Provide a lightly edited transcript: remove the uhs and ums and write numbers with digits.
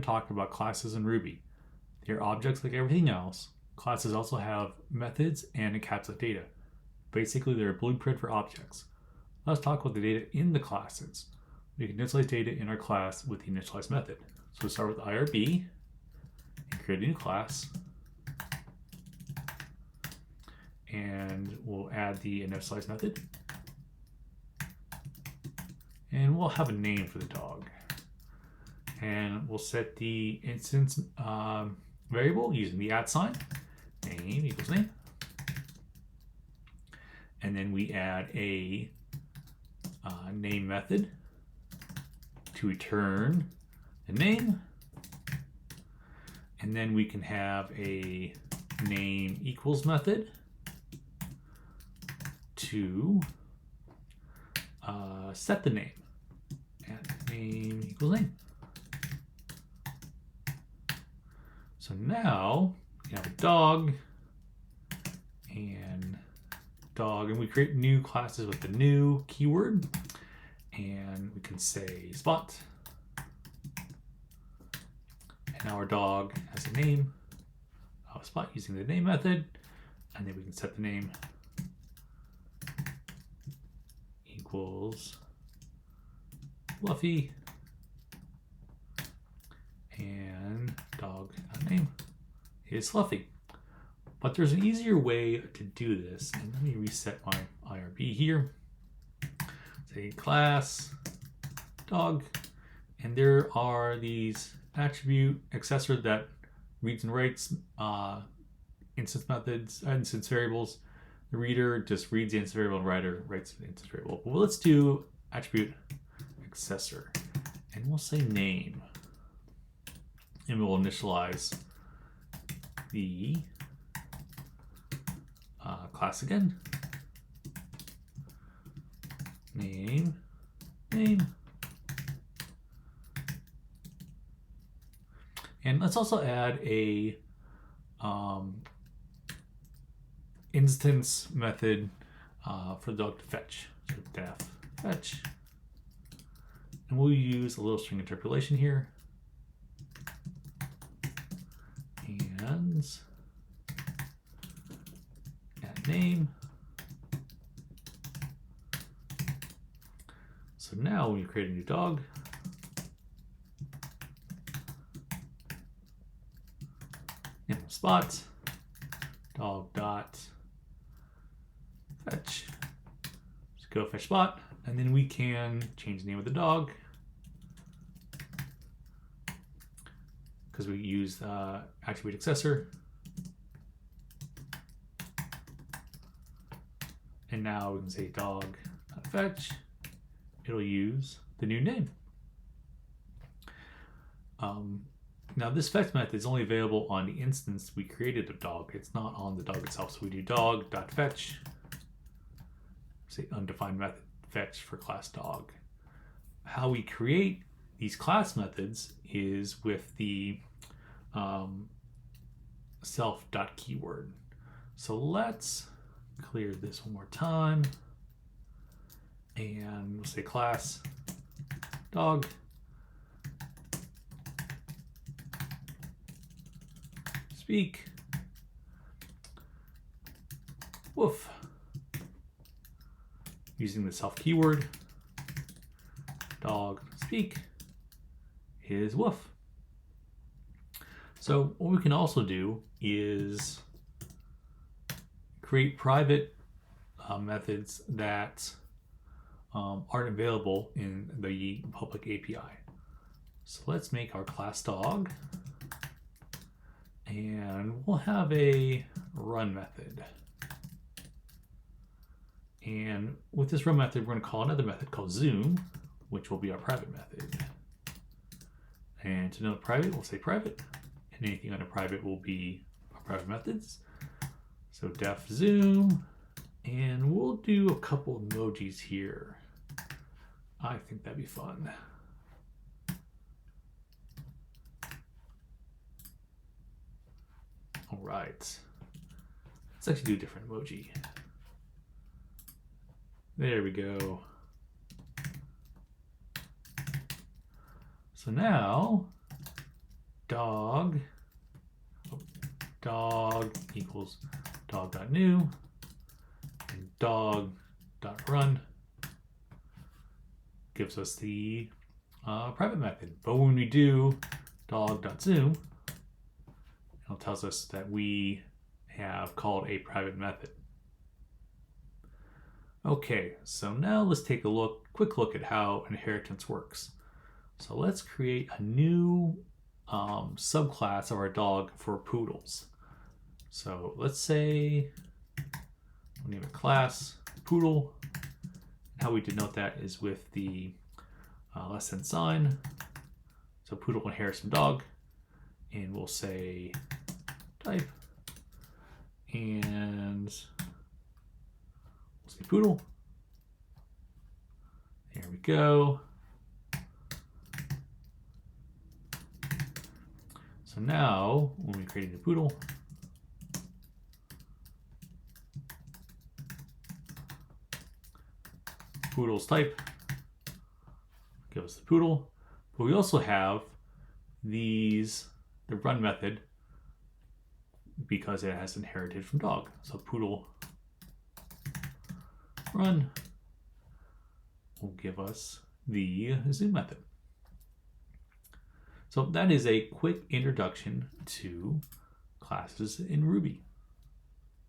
talk about classes in Ruby. They're objects like everything else. Classes also have methods and encapsulate data. Basically, they're a blueprint for objects. Let's talk about the data in the classes. We can initialize data in our class with the initialize method. So we'll start with IRB and create a new class. And we'll add the initialize method. And we'll have a name for the dog. And we'll set the instance variable using the @ sign, name equals name. And then we add a name method to return the name. And then we can have a name equals method to set the name. And name equals name. So now we have a dog, and we create new classes with the new keyword, and we can say Spot. And now our dog has a name of Spot using the name method, and then we can set the name equals Fluffy, and dog name is Fluffy. But there's an easier way to do this, and let me reset my IRB here. Say class dog, and there are these attribute accessor that reads and writes instance methods, instance variables. The reader just reads the instance variable, and writer writes the instance variable. But let's do attribute accessor, and we'll say name, and we'll initialize the class again. Name. And let's also add a instance method for the dog to fetch. So def fetch. And we'll use a little string interpolation here. And add name. So now when you create a new dog, and Spot, dog dot fetch. Just go fetch Spot, and then we can change the name of the dog because we use attribute accessor. And now we can say dog.fetch. It'll use the new name. Now this fetch method is only available on the instance we created of dog. It's not on the dog itself. So we do dog.fetch, say undefined method fetch for class dog. How we create these class methods is with the self.keyword. So let's clear this one more time, and we'll say class dog speak woof using the self keyword. Dog speak is woof. So what we can also do is create private methods that aren't available in the public API. So let's make our class dog, and we'll have a run method. And with this run method, we're going to call another method called zoom, which will be our private method. And to know private, we'll say private, and anything under private will be our private methods. So def zoom, and we'll do a couple emojis here. I think that'd be fun. All right, let's actually do a different emoji. There we go. So now dog equals dog.new and dog.run gives us the private method. But when we do dog.zoom, it tells us that we have called a private method. Okay, so now let's take a quick look at how inheritance works. So let's create a new subclass of our dog for poodles. So let's say we'll name it class poodle. How we denote that is with the less than sign. So poodle inherits from dog, and we'll say type, and we'll say poodle. There we go. So now when we create a new poodle, poodle's type give us the poodle, but we also have the run method because it has inherited from dog. So poodle run will give us the zoom method. So that is a quick introduction to classes in Ruby.